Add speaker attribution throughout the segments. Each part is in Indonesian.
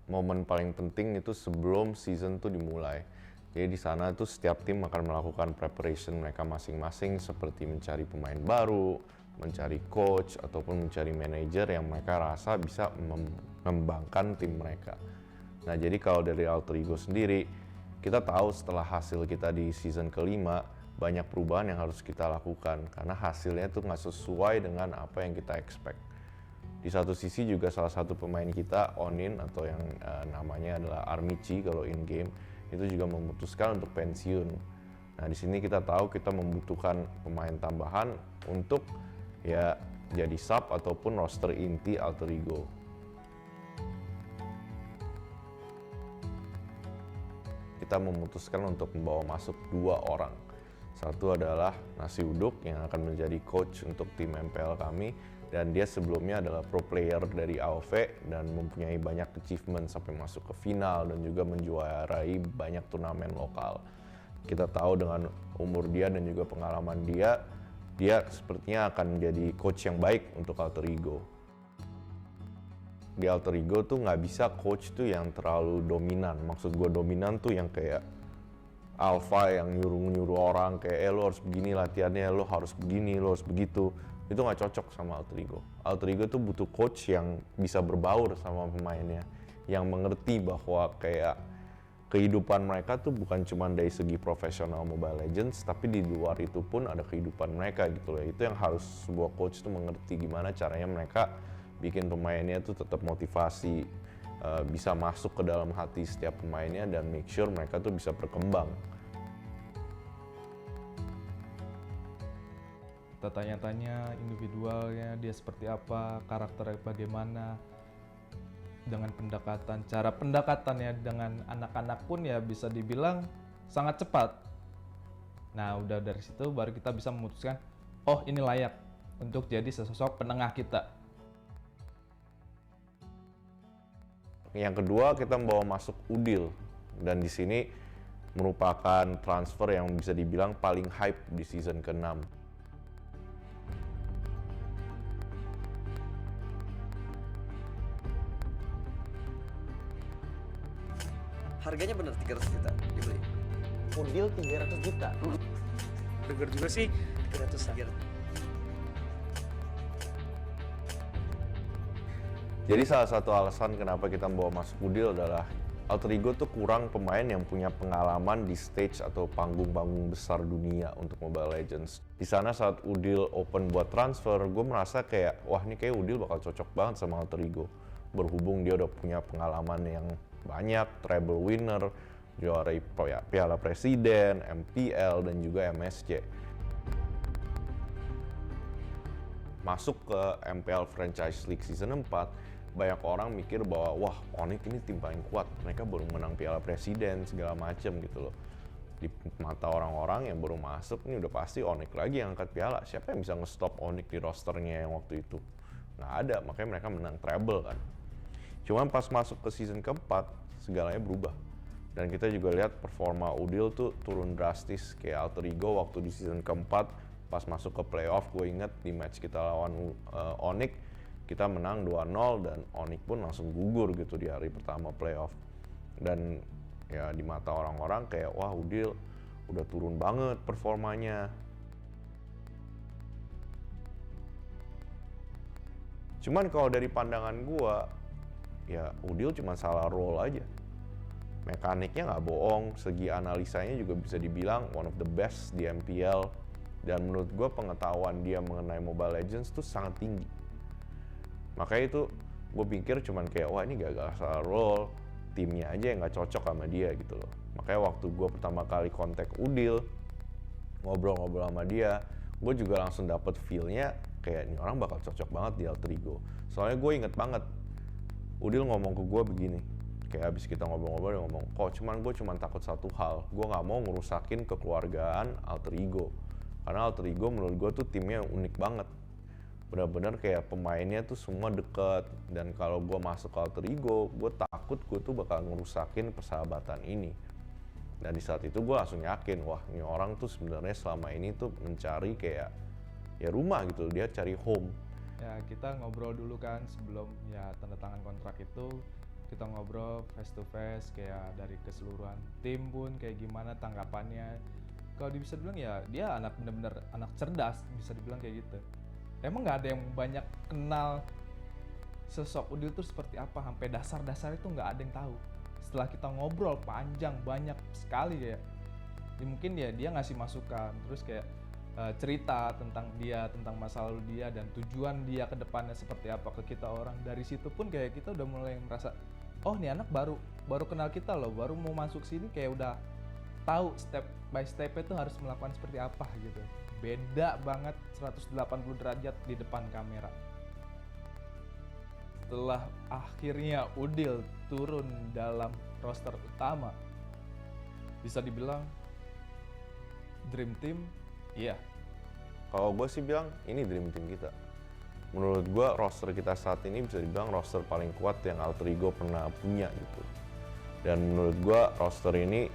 Speaker 1: Momen paling penting itu sebelum season tuh dimulai. Jadi di sana tuh setiap tim akan melakukan preparation mereka masing-masing seperti mencari pemain baru, mencari coach ataupun mencari manajer yang mereka rasa bisa mengembangkan tim mereka. Nah, jadi kalau dari Alter Ego sendiri, kita tahu setelah hasil kita di season kelima banyak perubahan yang harus kita lakukan karena hasilnya tuh nggak sesuai dengan apa yang kita expect. Di satu sisi juga salah satu pemain kita, Onin, atau yang namanya adalah Armici kalau in game, itu juga memutuskan untuk pensiun. Nah, di sini kita tahu kita membutuhkan pemain tambahan untuk ya jadi sub ataupun roster inti Alter Ego. Kita memutuskan untuk membawa masuk 2 orang. Satu adalah Nasi Uduk yang akan menjadi coach untuk tim MPL kami, dan dia sebelumnya adalah pro player dari AOV dan mempunyai banyak achievement sampai masuk ke final dan juga menjuarai banyak turnamen lokal. Kita tahu dengan umur dia dan juga pengalaman dia sepertinya akan menjadi coach yang baik untuk Alter Ego. Di Alter Ego tuh nggak bisa coach tuh yang terlalu dominan. Maksud gue dominan tuh yang kayak alpha yang nyuruh orang kayak lo harus begini latihannya, lo harus begini, lo harus begitu. Itu nggak cocok sama Alter Ego. Alter Ego tuh butuh coach yang bisa berbaur sama pemainnya, yang mengerti bahwa kayak kehidupan mereka tuh bukan cuma dari segi profesional Mobile Legends, tapi di luar itu pun ada kehidupan mereka gitu loh. Itu yang harus sebuah coach tuh mengerti gimana caranya mereka bikin pemainnya tuh tetap motivasi, bisa masuk ke dalam hati setiap pemainnya dan make sure mereka tuh bisa berkembang.
Speaker 2: Kita tanya-tanya individualnya, dia seperti apa, karakternya bagaimana, dengan pendekatan, cara pendekatannya dengan anak-anak pun ya bisa dibilang sangat cepat. Nah, udah dari situ baru kita bisa memutuskan, oh ini layak untuk jadi sesosok penengah kita.
Speaker 1: Yang kedua, kita membawa masuk Udil, dan di sini merupakan transfer yang bisa dibilang paling hype di season ke-6.
Speaker 3: Harganya bener 300 juta dibeli.
Speaker 4: Udil 300 juta.
Speaker 5: Dengar juga sih 300-an.
Speaker 1: Jadi salah satu alasan kenapa kita membawa masuk Udil adalah Alter Ego tuh kurang pemain yang punya pengalaman di stage atau panggung-panggung besar dunia untuk Mobile Legends. Di sana saat Udil open buat transfer, gue merasa kayak, wah ini kayak Udil bakal cocok banget sama Alter Ego. Berhubung dia udah punya pengalaman yang banyak, treble winner, juara Piala Presiden, MPL, dan juga MSC. Masuk ke MPL Franchise League Season 4, banyak orang mikir bahwa wah Onyx ini tim paling kuat, mereka baru menang Piala Presiden segala macem gitu loh. Di mata orang-orang yang baru masuk, ini udah pasti Onyx lagi yang angkat piala. Siapa yang bisa nge-stop Onyx di rosternya yang waktu itu? Nggak ada, makanya mereka menang treble kan. Cuman pas masuk ke season keempat, segalanya berubah. Dan kita juga lihat performa Udil tuh turun drastis. Kayak Alter Ego waktu di season keempat, pas masuk ke playoff, gue inget di match kita lawan Onyx, kita menang 2-0 dan Onyx pun langsung gugur gitu di hari pertama playoff. Dan ya di mata orang-orang kayak wah Udil udah turun banget performanya. Cuman kalau dari pandangan gue, ya Udil cuma salah role aja. Mekaniknya nggak bohong, segi analisanya juga bisa dibilang one of the best di MPL. Dan menurut gue pengetahuan dia mengenai Mobile Legends tuh sangat tinggi. Makanya itu gue pikir cuman kayak wah ini gagal salah role, timnya aja yang nggak cocok sama dia gitu loh. Makanya waktu gue pertama kali kontak Udil, ngobrol-ngobrol sama dia, gue juga langsung dapet feel-nya kayak ini orang bakal cocok banget di Alter Ego. Soalnya gue inget banget Udil ngomong ke gue begini, kayak abis kita ngobrol-ngobrol dia ngomong, kok gue cuman takut satu hal, gue nggak mau ngerusakin kekeluargaan Alter Ego. Karena Alter Ego menurut gue tuh timnya unik banget. benar-benar kayak pemainnya tuh semua deket, dan kalau gue masuk alter ego gue takut gue tuh bakal ngerusakin persahabatan ini. Dan di saat itu gue langsung yakin, wah ini orang tuh sebenarnya selama ini tuh mencari kayak ya rumah gitu, dia cari home.
Speaker 2: Ya kita ngobrol dulu kan sebelum ya tanda tangan kontrak itu, kita ngobrol face to face kayak dari keseluruhan tim pun kayak gimana tanggapannya. Kalau bisa dibilang ya dia anak bener-bener anak cerdas, bisa dibilang kayak gitu. Emang nggak ada yang banyak kenal sosok Udil tuh seperti apa, sampai dasar-dasar itu nggak ada yang tahu. Setelah kita ngobrol panjang banyak sekali kayak, ya mungkin ya dia ngasih masukan, terus kayak cerita tentang dia, tentang masa lalu dia dan tujuan dia ke depannya seperti apa ke kita orang. Dari situ pun kayak kita udah mulai merasa, oh nih anak baru kenal kita loh, baru mau masuk sini kayak udah tahu step by step itu harus melakukan seperti apa gitu. Beda banget 180 derajat di depan kamera. Setelah akhirnya Udil turun dalam roster utama, bisa dibilang Dream Team, iya.
Speaker 1: Kalau gue sih bilang ini dream team kita. Menurut gue roster kita saat ini bisa dibilang roster paling kuat yang alter ego pernah punya gitu. Dan menurut gue roster ini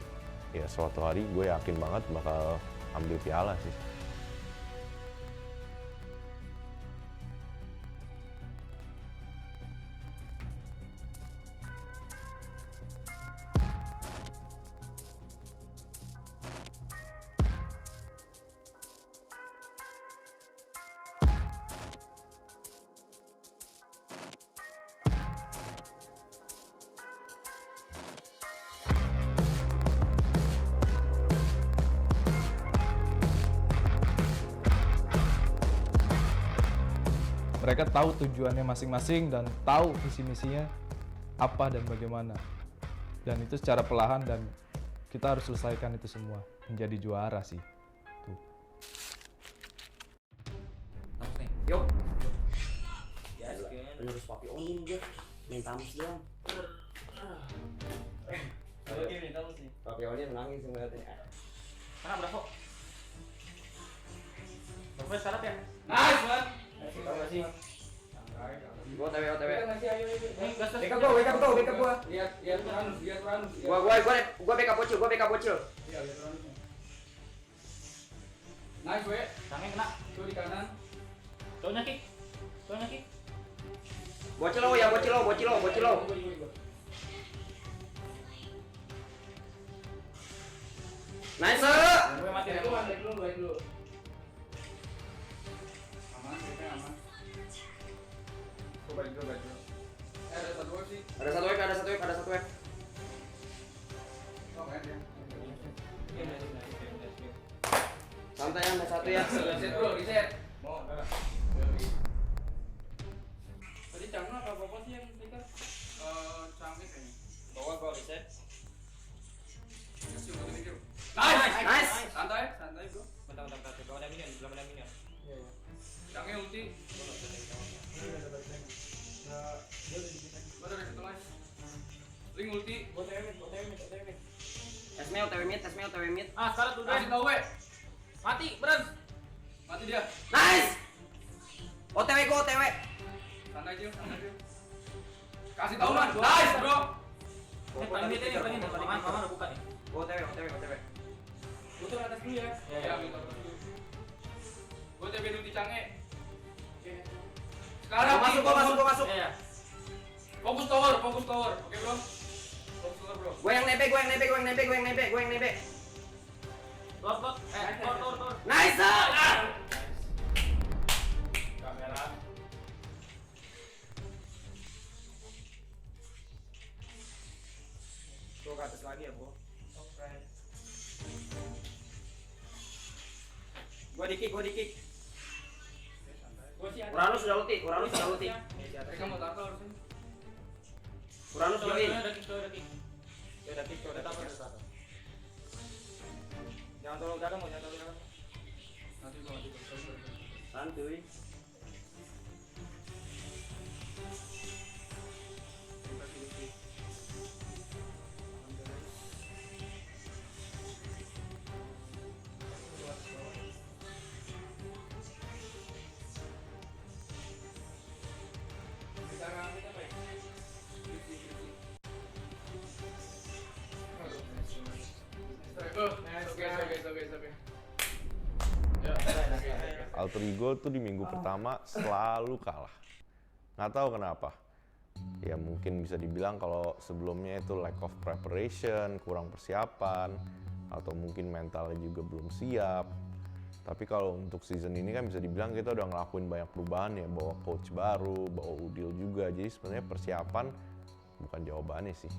Speaker 1: ya suatu hari gue yakin banget bakal ambil piala sih.
Speaker 2: Mereka tahu tujuannya masing-masing dan tahu visi misinya apa dan bagaimana. Dan itu secara perlahan dan kita harus selesaikan itu semua menjadi juara sih. Tuh.
Speaker 4: Yuk. Ya, harus papi onin gue. Main tamus doang.
Speaker 5: Oke, minta lu sih.
Speaker 4: Papi onin nangis sebenarnya.
Speaker 5: Mana berapa? Berapa sekarang ya? Nice, man.
Speaker 4: Tahu gak sih? Gua OTW.
Speaker 5: Backup
Speaker 4: gua.
Speaker 5: Lihat Turanus.
Speaker 4: Gua backup bocil.
Speaker 5: Iya, lihat Turanus. Nice, we. Tangan kena. Tuh di kanan. Cowoknya kick.
Speaker 4: Bocil lo. Nice.
Speaker 5: Gue mati dulu. Aman, kita aman. Gue balik dulu. Ada satu wave sih.
Speaker 4: Ada satu wave.
Speaker 5: Oh, keren ya.
Speaker 4: Santai ya, mau satu ya.
Speaker 5: Reset. Mau. Tadi Cangna apa sih yang kita? Cangna kayaknya. Bawa gua reset. Nice. Santai bro. Bentar. Belum ada minion. Iya. Cangna ulti. Gua ada satu lagi. Link ulti. Gua TW mid.
Speaker 4: Esme OTW mid.
Speaker 5: Ah, sekarang tuh kasih tahu we. Mati, Brans. Mati dia.
Speaker 4: Nice. OTW.
Speaker 5: Santai aja. Kasih tahu man. Nice, bro.
Speaker 4: Paman
Speaker 5: udah buka nih.
Speaker 4: OTW.
Speaker 5: Gua tuh atas dulu ya. Ya, minta atas dulu. Gua TB dulu di Cange. Sekarang
Speaker 4: Gua masuk.
Speaker 5: Iya. Fokus tower. Oke, bro. Fokus tower, bro.
Speaker 4: Gua yang nebe.
Speaker 5: Lot. Tower.
Speaker 4: Nice.
Speaker 5: Kamera. Gua ke atas lagi ya, bro. Oke.
Speaker 4: Gua di kick.
Speaker 5: Gua sih ada.
Speaker 4: Uranus sudah ulti.
Speaker 5: Mereka mau tackle harusnya.
Speaker 4: Uranus join.
Speaker 5: Udah kick. Udah tackle. Jangan terlalu dalam. Nanti gua mati.
Speaker 4: Santuy.
Speaker 5: Oke.
Speaker 1: Alter Ego tuh di minggu pertama selalu kalah. Nggak tahu kenapa. Ya mungkin bisa dibilang kalau sebelumnya itu lack of preparation, kurang persiapan, atau mungkin mentalnya juga belum siap. Tapi kalau untuk season ini kan bisa dibilang kita udah ngelakuin banyak perubahan ya, bawa coach baru, bawa Udil juga. Jadi sebenarnya persiapan bukan jawabannya sih.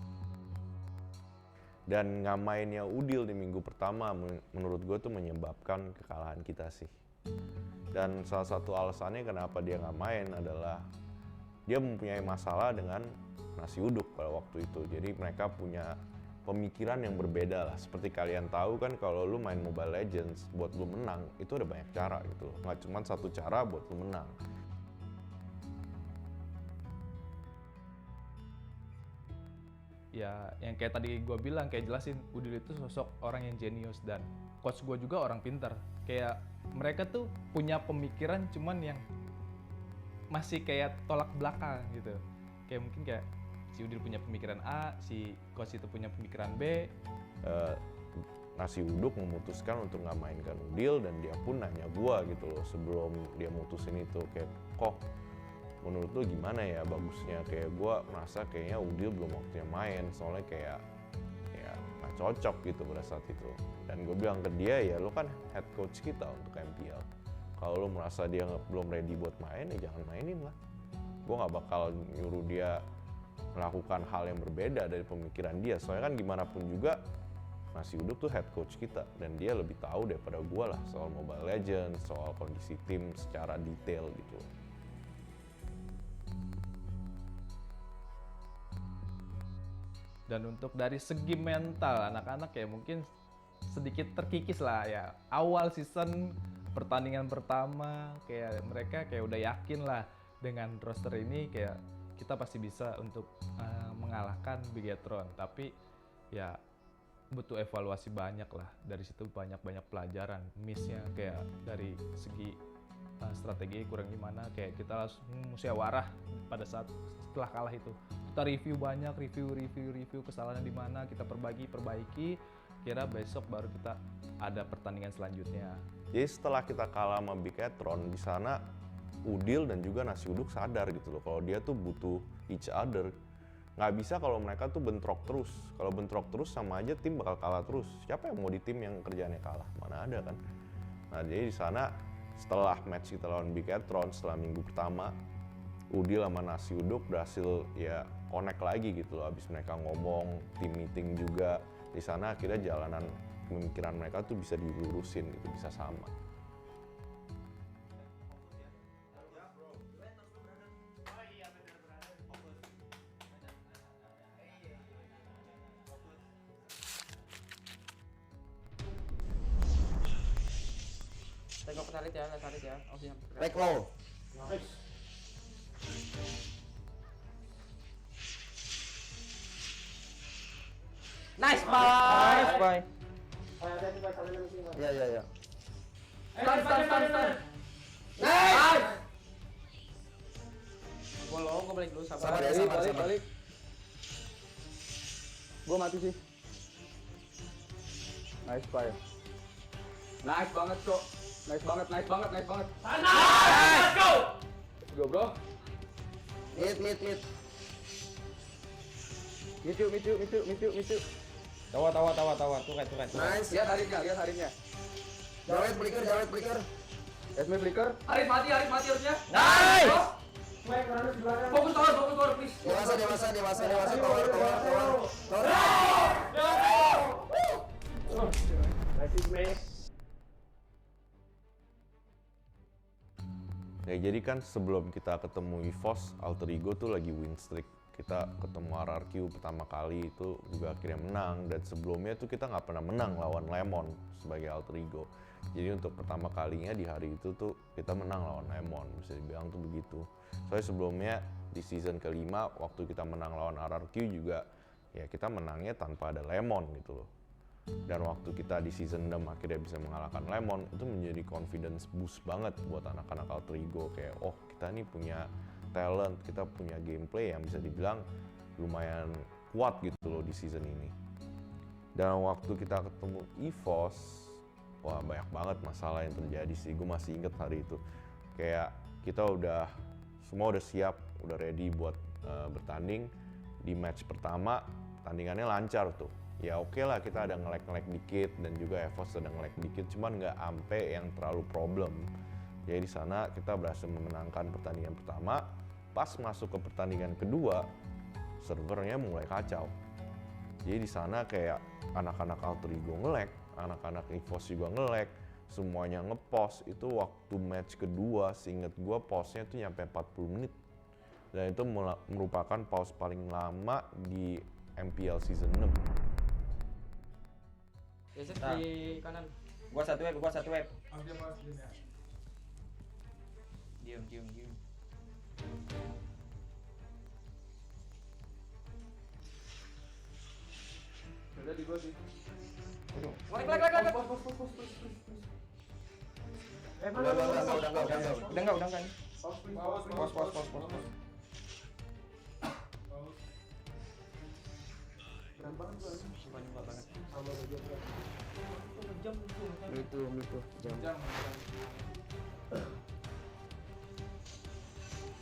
Speaker 1: Dan nggak mainnya Udil di minggu pertama menurut gue tuh menyebabkan kekalahan kita sih. Dan salah satu alasannya kenapa dia nggak main adalah dia mempunyai masalah dengan nasi uduk pada waktu itu. Jadi mereka punya pemikiran yang berbeda lah. Seperti kalian tahu kan kalau lu main Mobile Legends buat lu menang itu ada banyak cara gitu loh. Nggak cuma satu cara buat lu menang.
Speaker 2: Ya yang kayak tadi gue bilang, kayak jelasin, Udil itu sosok orang yang jenius dan coach gue juga orang pintar. Kayak mereka tuh punya pemikiran cuman yang masih kayak tolak belakang gitu. Kayak mungkin kayak si Udil punya pemikiran A, si coach itu punya pemikiran B.
Speaker 1: Nasi uduk memutuskan untuk nggak mainkan Udil dan dia pun nanya gua gitu loh sebelum dia mutusin itu, kayak kok menurut lu gimana ya bagusnya. Kayak gua merasa kayaknya Udil belum waktunya main soalnya kayak ya nggak cocok gitu pada saat itu. Dan gue bilang ke dia, ya lu kan head coach kita untuk MPL, kalau lu merasa dia belum ready buat main ya jangan mainin lah. Gue nggak bakal nyuruh dia melakukan hal yang berbeda dari pemikiran dia, soalnya kan gimana pun juga Nasi Uduk tuh head coach kita dan dia lebih tahu daripada gue lah soal Mobile Legends, soal kondisi tim secara detail gitu.
Speaker 2: Dan untuk dari segi mental anak-anak ya mungkin sedikit terkikis lah ya. Awal season pertandingan pertama kayak mereka kayak udah yakin lah dengan roster ini kayak kita pasti bisa untuk mengalahkan Bigetron. Tapi ya butuh evaluasi banyak lah, dari situ banyak pelajaran. Missnya kayak dari segi strategi kurang gimana, kayak kita langsung musyawarah pada saat setelah kalah itu. Kita review banyak, review kesalahannya di mana, kita perbaiki, kira besok baru kita ada pertandingan selanjutnya.
Speaker 1: Jadi setelah kita kalah sama Bigetron di sana, Udil dan juga Nasi Uduk sadar gitu loh kalau dia tuh butuh each other. Nggak bisa kalau mereka tuh bentrok terus. Kalau bentrok terus sama aja tim bakal kalah terus. Siapa yang mau di tim yang kerjaannya kalah? Mana ada kan? Nah jadi di sana setelah match kita lawan Bigetron setelah minggu pertama, Udil sama Nasi Uduk berhasil ya connect lagi gitu loh. Abis mereka ngomong, tim meeting juga. Di sana akhirnya jalanan pemikiran mereka tuh bisa dilurusin gitu, bisa sama.
Speaker 5: Tengok tarik ya. Oh siap.
Speaker 3: Back low.
Speaker 5: Nice boy.
Speaker 3: Ya.
Speaker 5: Stun. Nice. Gue balik dulu sabar.
Speaker 3: Sabar.
Speaker 6: Gue mati sih. Nice fire.
Speaker 5: Nice banget kok.
Speaker 6: Nice banget.
Speaker 5: Nice.
Speaker 6: Let's
Speaker 5: Go.
Speaker 6: go bro.
Speaker 3: Mid.
Speaker 6: Meet you. Tawa. Turet.
Speaker 3: Nice.
Speaker 6: Lihat harinya.
Speaker 3: Jawet flicker.
Speaker 6: Esme flicker.
Speaker 5: Haris mati harusnya.
Speaker 6: Nice.
Speaker 5: Fokus tower please.
Speaker 3: Dewasa. Power.
Speaker 1: Ya jadi kan sebelum kita ketemu EVOS, Alter Ego tuh lagi win streak. Kita ketemu RRQ pertama kali itu juga akhirnya menang, dan sebelumnya tuh kita nggak pernah menang lawan Lemon sebagai Alter Ego. Jadi untuk pertama kalinya di hari itu tuh kita menang lawan Lemon, bisa dibilang tuh begitu. Soalnya sebelumnya di season kelima waktu kita menang lawan RRQ juga ya kita menangnya tanpa ada Lemon gitu loh. Dan waktu kita di season 6 akhirnya bisa mengalahkan Lemon, itu menjadi confidence boost banget buat anak-anak Alter Ego. Kayak oh kita nih punya talent, kita punya gameplay yang bisa dibilang lumayan kuat gitu loh di season ini. Dan waktu kita ketemu EVOS, wah banyak banget masalah yang terjadi sih. Gue masih inget hari itu. Kayak kita semua udah siap, udah ready buat bertanding. Di match pertama, tandingannya lancar tuh. Ya oke lah, kita ada nge-lag dikit dan juga EVOS ada nge-lag dikit, cuman nggak ampe yang terlalu problem. Jadi di sana kita berhasil memenangkan pertandingan pertama. Pas masuk ke pertandingan kedua, servernya mulai kacau. Jadi di sana kayak anak-anak Alter Ego nge-lag, anak-anak EVOS juga nge-lag, semuanya nge-pause. Itu waktu match kedua, seinget gue pause-nya itu nyampe 40 menit. Dan itu merupakan pause paling lama di MPL season 6.
Speaker 5: Geser
Speaker 6: Nah.
Speaker 5: di kanan.
Speaker 6: Gua satu web.
Speaker 5: Diam.
Speaker 6: Udah di gua sih.
Speaker 5: Lek.
Speaker 6: Udah enggak. Pos. Itu jam.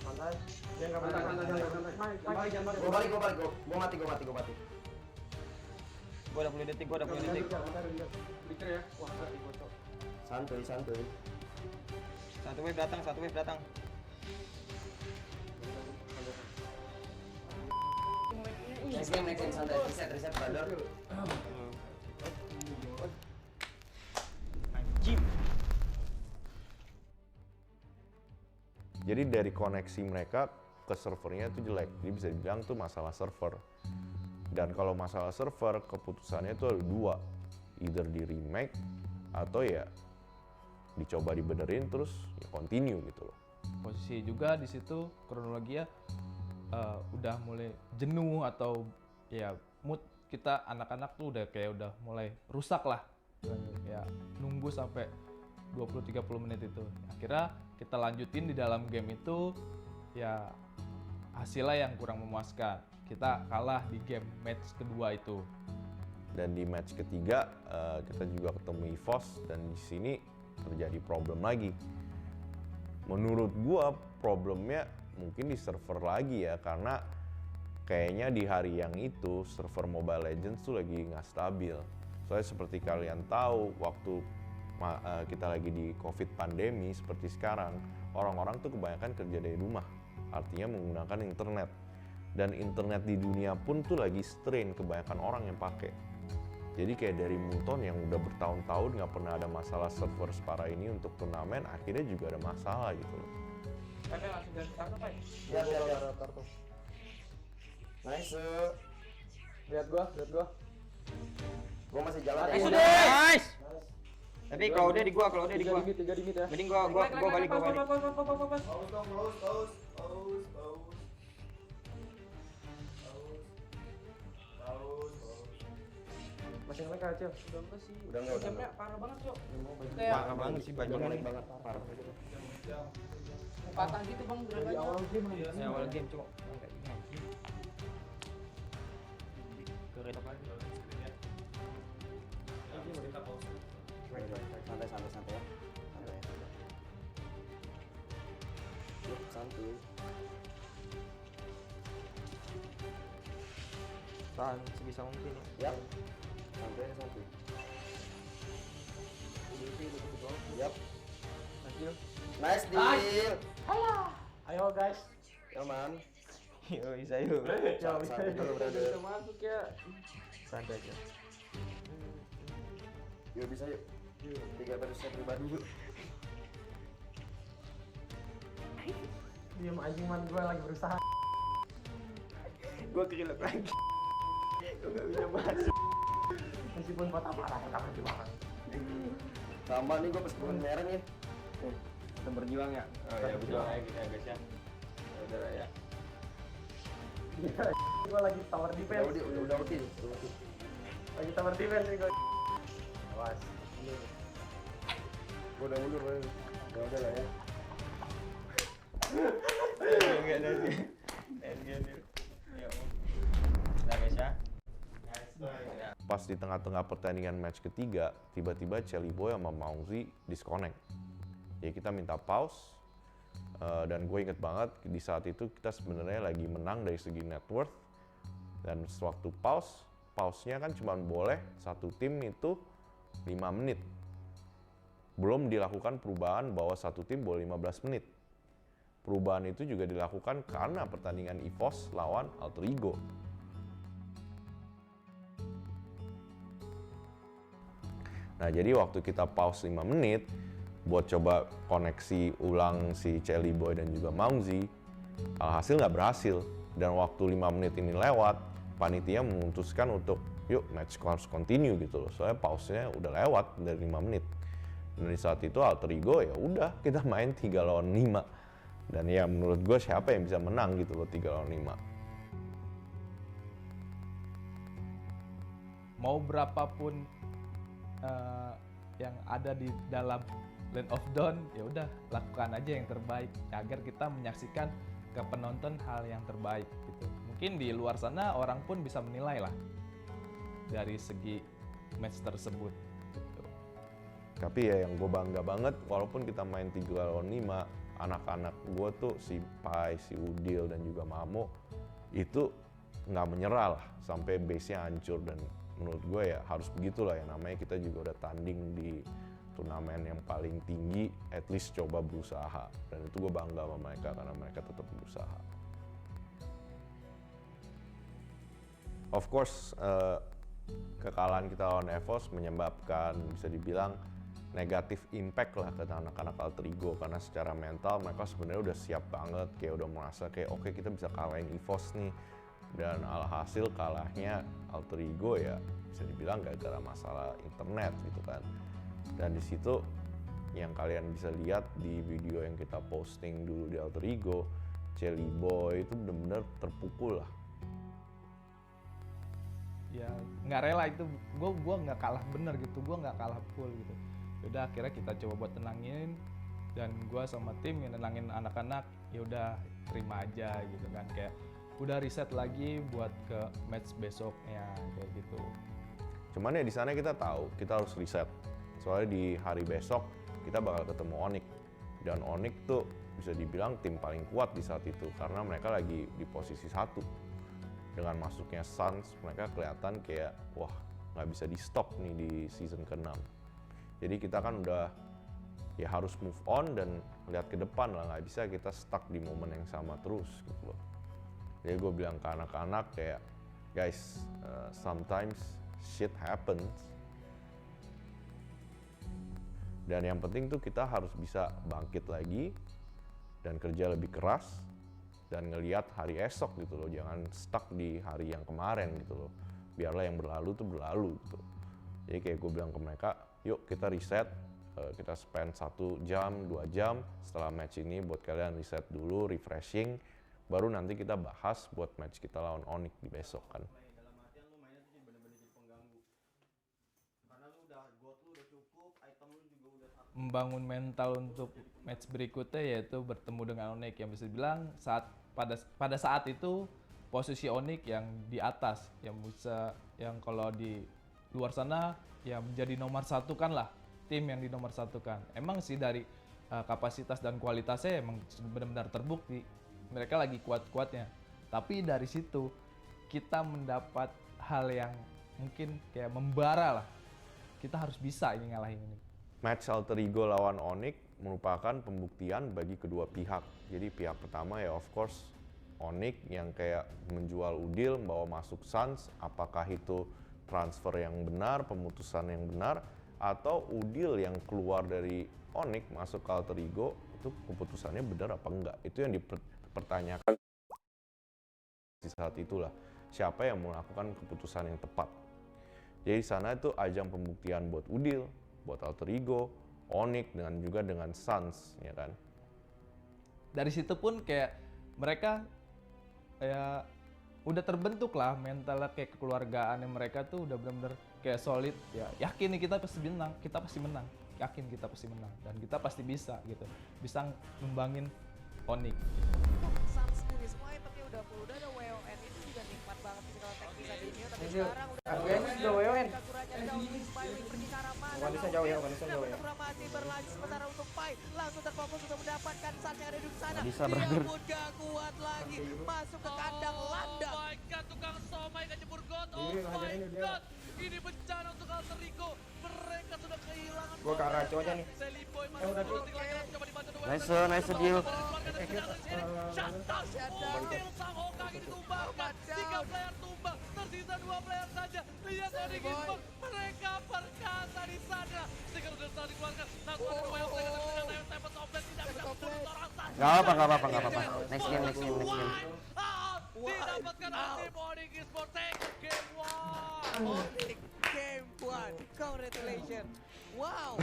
Speaker 3: Santai.
Speaker 6: Dia enggak
Speaker 3: Gua balik. Gua mati.
Speaker 6: Gua udah 10 detik.
Speaker 2: Pikir ya, wah nggak digocok.
Speaker 3: Santuy.
Speaker 6: Satu wave datang.
Speaker 3: Next game santai. Reset brother.
Speaker 6: Anjing.
Speaker 1: Jadi dari koneksi mereka ke servernya itu jelek. Jadi bisa dibilang tuh masalah server. Dan kalau masalah server, keputusannya itu ada dua. Either di remake atau ya dicoba dibenerin terus ya continue gitu loh.
Speaker 2: Posisi juga di situ kronologi ya udah mulai jenuh atau ya mood kita anak-anak tuh udah mulai rusak lah. Ya nunggu sampai 20-30 menit itu. Akhirnya kita lanjutin di dalam game itu ya hasilnya yang kurang memuaskan. Kita kalah di game match kedua itu.
Speaker 1: Dan di match ketiga kita juga ketemu EVOS dan di sini terjadi problem lagi. Menurut gua problemnya mungkin di server lagi ya, karena kayaknya di hari yang itu server Mobile Legends tuh lagi nggak stabil. Soalnya seperti kalian tahu, waktu kita lagi di COVID pandemi seperti sekarang, orang-orang tuh kebanyakan kerja dari rumah, artinya menggunakan internet. Dan internet di dunia pun tuh lagi strain, kebanyakan orang yang pakai. Jadi kayak dari Multon yang udah bertahun-tahun nggak pernah ada masalah server separah ini untuk turnamen, akhirnya juga ada masalah gitu loh.
Speaker 5: Pakai langsung dari starter, Pak.
Speaker 3: Siap. Nice.
Speaker 6: Lihat gua.
Speaker 3: Gua masih jalan.
Speaker 6: Nice. Tapi kalau udah di gua. Tiga di mid ya. Mending gua balik. Masih ngelag aja.
Speaker 3: Udah enggak.
Speaker 5: Jamnya parah banget, Cok.
Speaker 6: Parah banget sih bajingan
Speaker 3: banget. Parah.
Speaker 5: Patah gitu, Bang,
Speaker 6: Di awal game
Speaker 5: Di
Speaker 6: awal game cuma. Keren apa?
Speaker 3: Santai ya. Santuy.
Speaker 6: Tahan sebisa mungkin
Speaker 3: Ya. Santuy. Yap. Nice deal.
Speaker 6: Ayo guys.
Speaker 3: Ya man.
Speaker 6: Yo bisa yuk.
Speaker 3: Santai dulu brother.
Speaker 6: Masuk ya. Santai aja.
Speaker 3: Yuk bisa yuk. 3 versus 1 pribadi yuk.
Speaker 6: Diam anjing man, gue lagi berusaha. Gue kerilek lagi. Gue gak bisa masuk. Meskipun patah parah, kita berjuang.
Speaker 3: Sama nih gua pas bulan merah nih.
Speaker 6: Kita berjuang ya. Oh ya berjuang aja kita guys ya. Udah ya. Gue lagi tower defense.
Speaker 3: Udah ulti.
Speaker 6: Lagi tower defense nih gue. Awas.
Speaker 3: Gua udah mundur bang. Udah lah ya.
Speaker 6: Enggak ada sih. Enggak ada. Ya. Udah guys ya.
Speaker 1: pas di tengah-tengah pertandingan match ketiga, tiba-tiba Chelly Boy sama Mauzi disconnect. Jadi kita minta pause, dan gue inget banget di saat itu kita sebenarnya lagi menang dari segi net worth, dan sewaktu pause-nya kan cuma boleh satu tim itu 5 menit. Belum dilakukan perubahan bahwa satu tim boleh 15 menit. Perubahan itu juga dilakukan karena pertandingan EVOS lawan Alter Ego. Nah, jadi waktu kita pause 5 menit buat coba koneksi ulang si Chelly Boy dan juga Mauzi, alhasil nggak berhasil. Dan waktu 5 menit ini lewat, panitia memutuskan untuk yuk match harus continue gitu loh. Soalnya pause-nya udah lewat dari 5 menit. Dan di saat itu Alter Ego ya udah kita main 3 lawan 5. Dan ya menurut gue siapa yang bisa menang gitu loh 3 lawan 5.
Speaker 2: Mau berapapun yang ada di dalam Land of Dawn, ya udah lakukan aja yang terbaik agar kita menyaksikan ke penonton hal yang terbaik gitu. Mungkin di luar sana orang pun bisa menilai lah dari segi match tersebut gitu.
Speaker 1: Tapi ya yang gue bangga banget, walaupun kita main 3 lawan 5, anak-anak gue tuh si Pai, si Udil dan juga Mamo itu nggak menyerah lah sampai base-nya hancur. Dan menurut gue ya harus begitulah ya, namanya kita juga udah tanding di turnamen yang paling tinggi, at least coba berusaha. Dan itu gue bangga sama mereka karena mereka tetap berusaha. Of course, kekalahan kita lawan EVOS menyebabkan bisa dibilang negatif impact lah ke anak-anak Alter Ego, karena secara mental mereka sebenarnya udah siap banget, kayak udah merasa kayak oke, kita bisa kalahin EVOS nih. Dan alhasil kalahnya Alter Ego ya bisa dibilang gara-gara masalah internet gitu kan. Dan di situ yang kalian bisa lihat di video yang kita posting dulu di Alter Ego, Chelly Boy itu benar-benar terpukul lah.
Speaker 2: Ya nggak rela itu, gue nggak kalah bener gitu, gue nggak kalah full gitu. Udah akhirnya kita coba buat tenangin, dan gue sama tim yang tenangin anak-anak, ya udah terima aja gitu kan, kayak udah reset lagi buat ke match besoknya kayak gitu.
Speaker 1: Cuman ya di sana kita tahu kita harus reset, soalnya di hari besok kita bakal ketemu Onyx, dan Onyx tuh bisa dibilang tim paling kuat di saat itu karena mereka lagi di posisi 1. Dengan masuknya Suns, mereka kelihatan kayak wah nggak bisa di stop nih di season ke-6. Jadi kita kan udah ya harus move on dan lihat ke depan lah, nggak bisa kita stuck di momen yang sama terus gitu loh. Jadi gue bilang ke anak-anak kayak, guys, sometimes shit happens. Dan yang penting tuh kita harus bisa bangkit lagi dan kerja lebih keras dan ngelihat hari esok gitu loh, jangan stuck di hari yang kemarin gitu loh. Biarlah yang berlalu tuh berlalu gitu. Jadi kayak gue bilang ke mereka, yuk kita reset, kita spend 1 jam, 2 jam setelah match ini buat kalian reset dulu, refreshing, baru nanti kita bahas buat match kita lawan Onyx di besok kan.
Speaker 6: Dalam artian lu mainnya tuh bener-bener jadi pengganggu. Karena lu udah gold lu udah cukup, item lu juga udah
Speaker 2: Membangun mental untuk match berikutnya yaitu bertemu dengan Onyx, yang bisa dibilang pada saat itu posisi Onyx yang di atas, yang bisa, yang kalau di luar sana ya menjadi nomor 1 kan lah, tim yang di nomor 1 kan. Emang sih dari kapasitas dan kualitasnya emang benar-benar terbukti mereka lagi kuat-kuatnya. Tapi dari situ kita mendapat hal yang mungkin kayak membara lah. Kita harus bisa ini ngalahin ini.
Speaker 1: Match Alter Ego lawan Onyx merupakan pembuktian bagi kedua pihak. Jadi pihak pertama ya of course Onyx yang kayak menjual Udil, bawa masuk Suns, apakah itu transfer yang benar, pemutusan yang benar, atau Udil yang keluar dari Onyx masuk ke Alter Ego, itu keputusannya benar apa enggak. Itu yang dipertanyakan di saat itulah. Siapa yang melakukan keputusan yang tepat. Jadi di sana itu ajang pembuktian buat Udil, buat Alter Ego, Onyx, dan juga dengan Suns, ya kan.
Speaker 2: Dari situ pun kayak mereka ya udah terbentuk lah mentalnya, kayak kekeluargaan mereka tuh udah benar-benar kayak solid ya, yakin nih kita pasti menang, yakin kita pasti menang dan kita pasti bisa gitu, bisa ngembangin Onyx.
Speaker 7: Suns sendiri semua itemnya udah full, udah ada WON itu juga nikmat banget sih kalau tech bisa di Neo, tapi sekarang udah
Speaker 6: harganya juga WON.
Speaker 8: Vanessa jauh ya, Vanessa jauh ya.
Speaker 7: Masih berlanjut sementara untuk Pai langsung terfokus untuk mendapatkan saat yang ada di sana.
Speaker 8: Bisa,
Speaker 7: Dia
Speaker 8: brother.
Speaker 7: pun gak kuat lagi, masuk ke kandang landang.
Speaker 5: Oh my god, tukang somai gak jebur got. Oh
Speaker 8: Ini,
Speaker 5: my
Speaker 8: hajarin dia.
Speaker 5: god. Ini bencana untuk Alter Ego. Mereka sudah kehilangan.
Speaker 8: Gua ke arah cowoknya nih.
Speaker 5: Sally Boy
Speaker 8: udah,
Speaker 5: masih berhenti lagi. Coba dibantu dua.
Speaker 8: Nice deal.
Speaker 5: Shutdown. Odil sang Hokage ditumbangkan. 3 player tumbang. Tersisa 2 player saja. Lihat Onyx Esports. Mereka perkasa di sana. Stiker udah selalu dikeluarkan. Langsung ada Royal Flag yang sedang Tempest of Blade tidak bisa membunuh orang saja.
Speaker 8: Gak apa-apa. Next game.
Speaker 5: Didapatkan oleh tim Onyx Esports. Take game 1.
Speaker 7: Onyx game 1. Congratulations. Wow.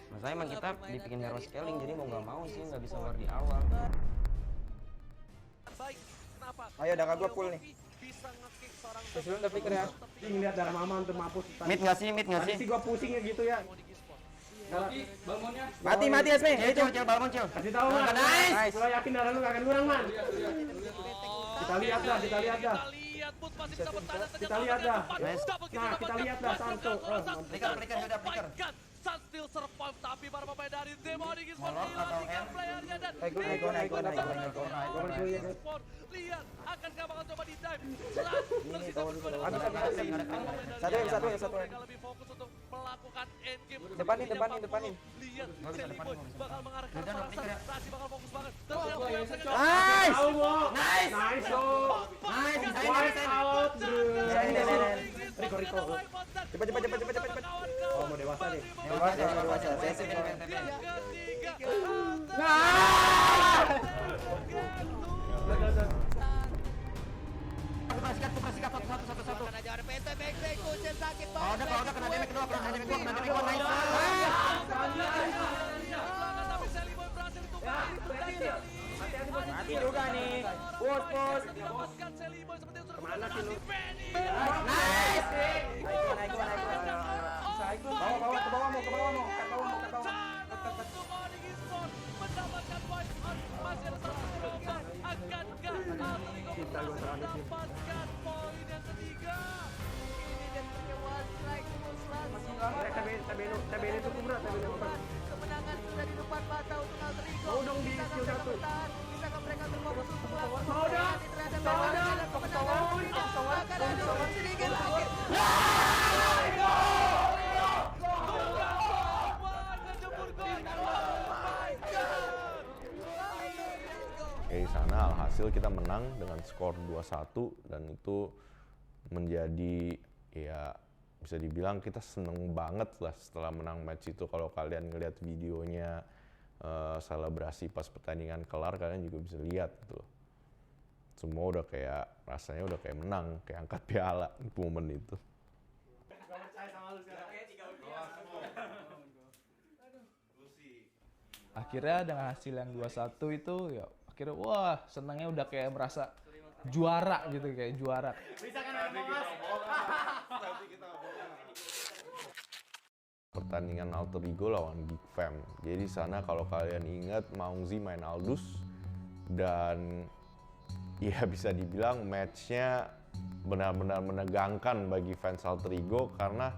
Speaker 8: Masalahnya emang kita dibikin hero scaling, jadi mau nggak mau sih nggak bisa war di awal.
Speaker 5: Baik, kenapa?
Speaker 8: Ayo, darah gua full nih.
Speaker 5: Bisa nge-kick seorang
Speaker 8: Sebelum udah pikir ya.
Speaker 6: Ngeliat darah mama untuk mampus.
Speaker 8: Mid nggak sih?
Speaker 6: Tadi sih gua pusingnya gitu ya.
Speaker 8: Mati Asmi. Cil, balmon cil.
Speaker 6: Kasih tahu man.
Speaker 8: Nice.
Speaker 6: Gua yakin darah lu gak akan kurang man. Kita lihat dah.
Speaker 5: Kita lihat Put masih bisa bertahan saja.
Speaker 6: Kita lihat dah.
Speaker 5: Double kill
Speaker 6: Nah, kita
Speaker 5: didapatkan.
Speaker 6: lihat dah
Speaker 5: Masih
Speaker 6: Santo.
Speaker 5: bertahan.
Speaker 8: Flicker, udah
Speaker 5: Oh my God, Sun still survive tapi para pemain dari tim Onyx Esports
Speaker 8: Molot atau
Speaker 5: kehilangan 3
Speaker 8: M?
Speaker 5: playernya dan
Speaker 8: Naik.
Speaker 5: lihat akankah bakal coba di dive.
Speaker 8: Ini tahu dulu. Satu.
Speaker 5: Mereka lebih fokus untuk melakukan endgame.
Speaker 8: Depanin.
Speaker 5: Lihat Sally Boy bakal mengarahkan seorang Sun. Rasi bakal fokus banget.
Speaker 8: Nice.
Speaker 6: Tahu mo. Nice. Wipe out bro. Riko. Cepat. Oh mau dewasa deh.
Speaker 8: Dewasa.
Speaker 5: Yang ketiga.
Speaker 8: Sikat satu.
Speaker 7: Karena jangan PT back kucing sakit
Speaker 8: Oh, udah kena damage kedua, kena damage gua. Nice.
Speaker 5: Tapi Sally Boy berhasil ditumbangkan.
Speaker 8: Mati juga nih. Push.
Speaker 5: Didapatkan Sally Boy seperti yang sudah
Speaker 6: Kemana sih lu?
Speaker 5: Penny.
Speaker 8: Nice. Naik. Bawa ke bawah mau.
Speaker 5: Untuk Onyx Esports mendapatkan point out. Masih ada satu gelombang. Akankah Alter Ego berhasil mendapatkan poin yang ketiga?
Speaker 7: ini dan punya one strike terus langsung.
Speaker 6: Tabelin itu kubra.
Speaker 7: Kemenangan sudah di depan mata untuk Alter Ego.
Speaker 6: Mau dong di
Speaker 7: Bisakah
Speaker 6: skill
Speaker 7: mereka
Speaker 6: satu.
Speaker 7: bertahan? Bisakah mereka berfokus untuk melakukan
Speaker 6: Mau dong.
Speaker 7: pertahanan terhadap kemenangan dan kemenangan? Bahkan ada sedikit lagi.
Speaker 1: Di sana alhasil kita menang dengan skor 2-1 dan itu menjadi ya bisa dibilang kita seneng banget lah setelah menang match itu. Kalau kalian ngelihat videonya selebrasi pas pertandingan kelar, kalian juga bisa lihat gitu loh. Semua udah kayak rasanya udah kayak menang, kayak angkat piala di momen itu.
Speaker 2: Akhirnya dengan hasil yang 2-1 itu ya akhirnya wah senangnya udah kayak merasa juara gitu, kayak juara.
Speaker 1: Pertandingan Alter Ego lawan Geek Fam. Jadi sana kalau kalian ingat Maungzi main Aldous dan ya bisa dibilang matchnya benar-benar menegangkan bagi fans Alter Ego karena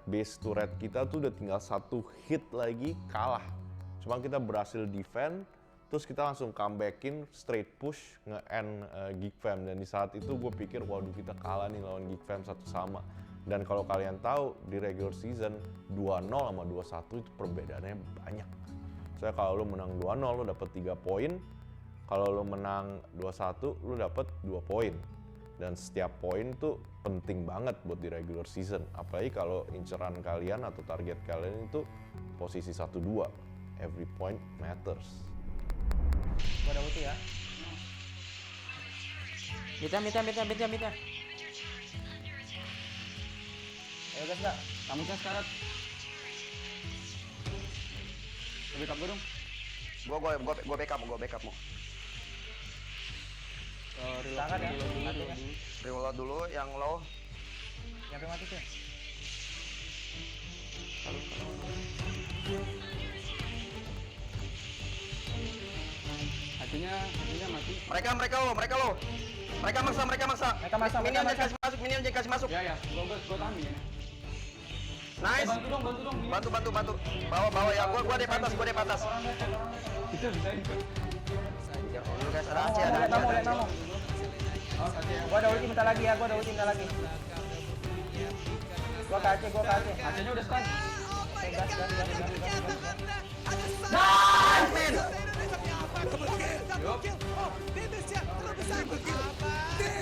Speaker 1: base turret kita tuh udah tinggal 1 hit lagi kalah. Cuma kita berhasil defend, terus kita langsung comebackin, straight push, nge-end Geek Fam. Dan di saat itu gue pikir, waduh kita kalah nih lawan Geek Fam 1-1. Dan kalau kalian tahu, di regular season 2-0 sama 2-1 itu perbedaannya banyak. Soalnya kalau lu menang 2-0, lu dapet 3 poin. Kalau lu menang 2-1, lu dapet 2 poin. Dan setiap poin tuh penting banget buat di regular season. Apalagi kalau inceran kalian atau target kalian itu posisi 1-2. Every point matters.
Speaker 8: Gua ada ulti ya. Mita. Ayo gas enggak? Kamu gas sekarang. Backup gue dong. Gua backup mau. Reload ya. Reload dulu yang low. Yang mati tuh. Hatinya mati. Mereka lo. Mereka maksa. Minion jangan kasih masuk. Ya, gua tahan ya. Nice.
Speaker 4: Bantu dong.
Speaker 8: Bantu. Bawa ya. Gua di atas.
Speaker 2: Itu bisa itu.
Speaker 8: Ya Allah guys, ada AC.
Speaker 4: Gua ada ulti bentar lagi ya, Gua ke AC.
Speaker 2: AC-nya udah stun.
Speaker 4: Gas.
Speaker 8: Nice, man.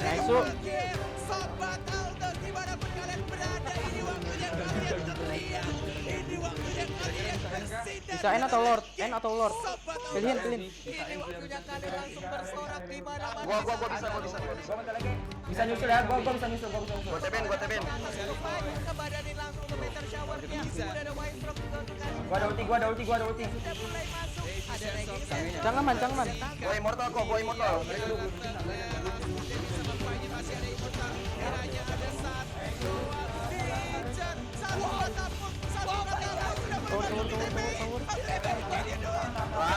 Speaker 4: Nice, Su.
Speaker 7: Sobat Aldo, dimanapun kalian berada, ini waktunya kalian berteriak. Ini waktunya kalian bersinar.
Speaker 4: Bisa N atau Lord.
Speaker 7: Sobat Aldo,
Speaker 4: Clean.
Speaker 7: ini waktunya kalian langsung bersorak di mana-mana.
Speaker 8: Gua bisa.
Speaker 4: Gua bentar lagi. Bisa nyusul ya, gua bisa nyusul.
Speaker 8: Gua teben.
Speaker 7: Kebadanin langsung untuk meter showernya. Udah ada White Frog juga untuk kalian.
Speaker 4: Gua ada ulti.
Speaker 7: Udah mulai masuk. Ada lagi
Speaker 4: Jangan man.
Speaker 8: Gua immortal kok.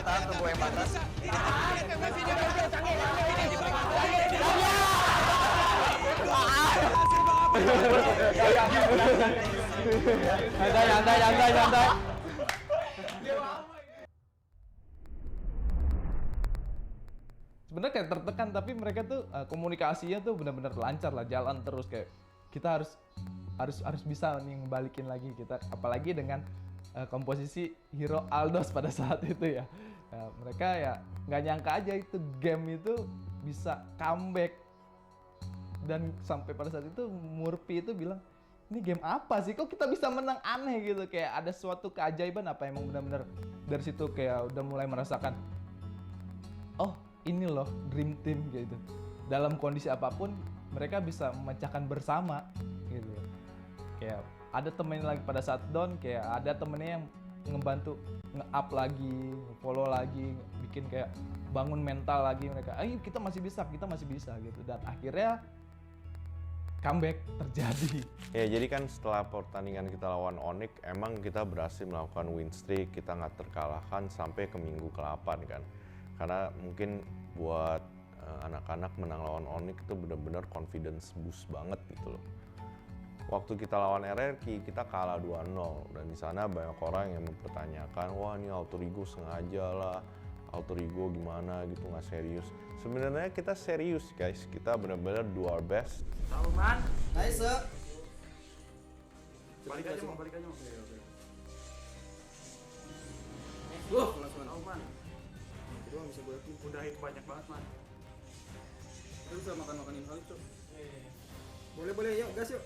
Speaker 8: Tahan tunggu yang batas.
Speaker 2: Santai. Sebenarnya kayak tertekan, tapi mereka tuh komunikasinya tuh benar-benar lancar lah, jalan terus. Kayak kita harus bisa nih ngebalikin lagi kita, apalagi dengan komposisi hero Aldos pada saat itu ya. Mereka ya nggak nyangka aja itu game itu bisa comeback, dan sampai pada saat itu Murphy itu bilang, ini game apa sih, kok kita bisa menang, aneh gitu. Kayak ada suatu keajaiban apa, emang benar-benar dari situ kayak udah mulai merasakan, oh ini loh dream team gitu. Dalam kondisi apapun mereka bisa memecahkan bersama gitu. Kayak ada temennya lagi pada saat down, kayak ada temennya yang ngebantu nge-up lagi, nge-follow lagi, bikin kayak bangun mental lagi mereka. Ayo kita masih bisa gitu. Dan akhirnya comeback terjadi.
Speaker 1: Ya, jadi kan setelah pertandingan kita lawan Onyx, emang kita berhasil melakukan win streak, kita nggak terkalahkan sampai ke minggu ke-8 kan. Karena mungkin buat anak-anak menang lawan Onyx itu benar-benar confidence boost banget gitu loh. Waktu kita lawan RRQ, kita kalah 2-0, dan di sana banyak orang yang mempertanyakan, wah ini Autorigo sengaja lah, Autorigo gimana gitu, nggak serius. Sebenarnya kita serius guys, kita benar-benar do our best.
Speaker 4: Sauman.
Speaker 6: Nice.
Speaker 4: Balik aja mau. Sauman. Itu bisa gue udah itu banyak banget, Man. Lu bisa makan infal itu. Boleh, yuk, gas yuk.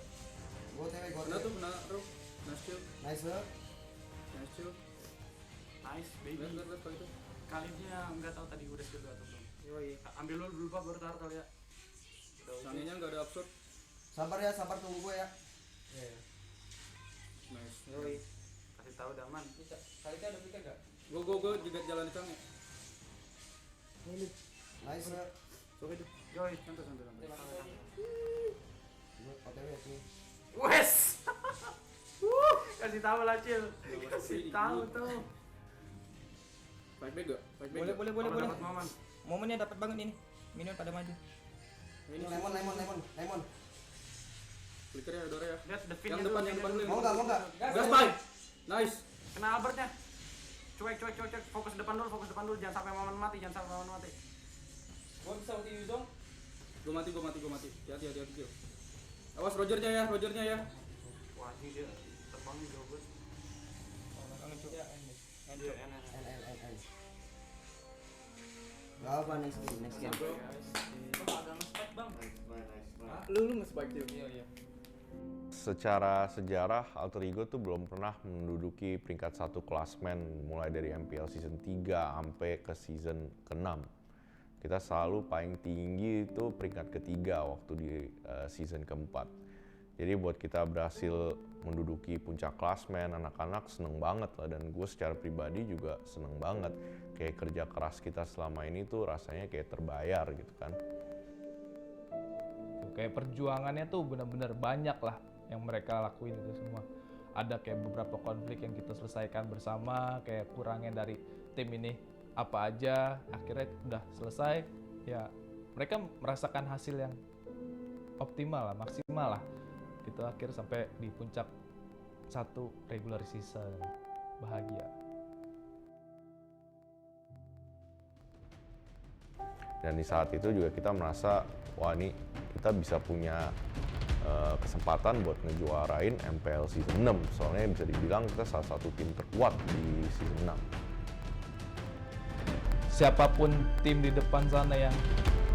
Speaker 6: Gua TW.
Speaker 4: Kena Rob.
Speaker 6: Nice.
Speaker 4: Nice, baby. Lihat kalau itu. Kalinya enggak tahu tadi udah skill atau belum. Yoi. Ambil dulu Pak, baru taruh ya. Sanginya enggak ada absurd.
Speaker 6: Sabar tunggu gue ya.
Speaker 4: Nice. Yoi. Kasih tahu Daman. Kali itu ada pikir enggak? Gua juga jalan di Sangi.
Speaker 6: Nice.
Speaker 4: Oke tuh. Yoi, santai.
Speaker 6: Gua OTW sih.
Speaker 4: Wes. Kasih tahu lah, Cil. Kasih tahu tuh. Baik gak?
Speaker 9: Boleh. Momennya dapat banget ini. Minion pada maju.
Speaker 4: Ini
Speaker 6: Lemon.
Speaker 4: Flicker ya, Dora ya.
Speaker 3: Lihat the
Speaker 4: Yang depan dulu.
Speaker 6: Mau enggak?
Speaker 4: Gas, Bang. Nice.
Speaker 3: Kena Albertnya. Cuek. Fokus depan dulu. Jangan sampai momen mati.
Speaker 9: Gua bisa ulti Yuzong.
Speaker 4: Gua mati. Hati-hati, Cil. Awas Rogernya ya.
Speaker 3: Wah, ini dia terbang nih Robert.
Speaker 6: N. Gak apa, next game.
Speaker 9: Ada nge-spike, Bang.
Speaker 4: Lu nge-spike Cil.
Speaker 9: Iya.
Speaker 1: Secara sejarah, Autorigo tuh belum pernah menduduki peringkat 1 klasmen mulai dari MPL season 3 sampai ke season ke-6. Kita selalu paling tinggi itu peringkat ketiga waktu di season keempat. Jadi buat kita berhasil menduduki puncak klasmen, anak-anak seneng banget lah, dan gue secara pribadi juga seneng banget. Kayak kerja keras kita selama ini tuh rasanya kayak terbayar gitu kan.
Speaker 2: Kayak perjuangannya tuh benar-benar banyak lah yang mereka lakuin itu semua. Ada kayak beberapa konflik yang kita selesaikan bersama, kayak kurangnya dari tim ini apa aja, akhirnya udah selesai. Ya mereka merasakan hasil yang optimal lah, maksimal lah. Gitu akhir sampai di puncak satu regular season. Bahagia.
Speaker 1: Dan di saat itu juga kita merasa, wah ini kita bisa punya kesempatan buat ngejuarain MPL season 6. Soalnya bisa dibilang kita salah satu tim terkuat di season 6.
Speaker 2: Siapapun tim di depan sana yang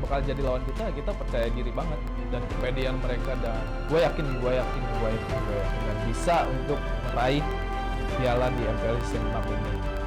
Speaker 2: bakal jadi lawan kita percaya diri banget. Dan kepedean mereka, dan gue yakin dan bisa untuk meraih piala di MPL season 6 ini.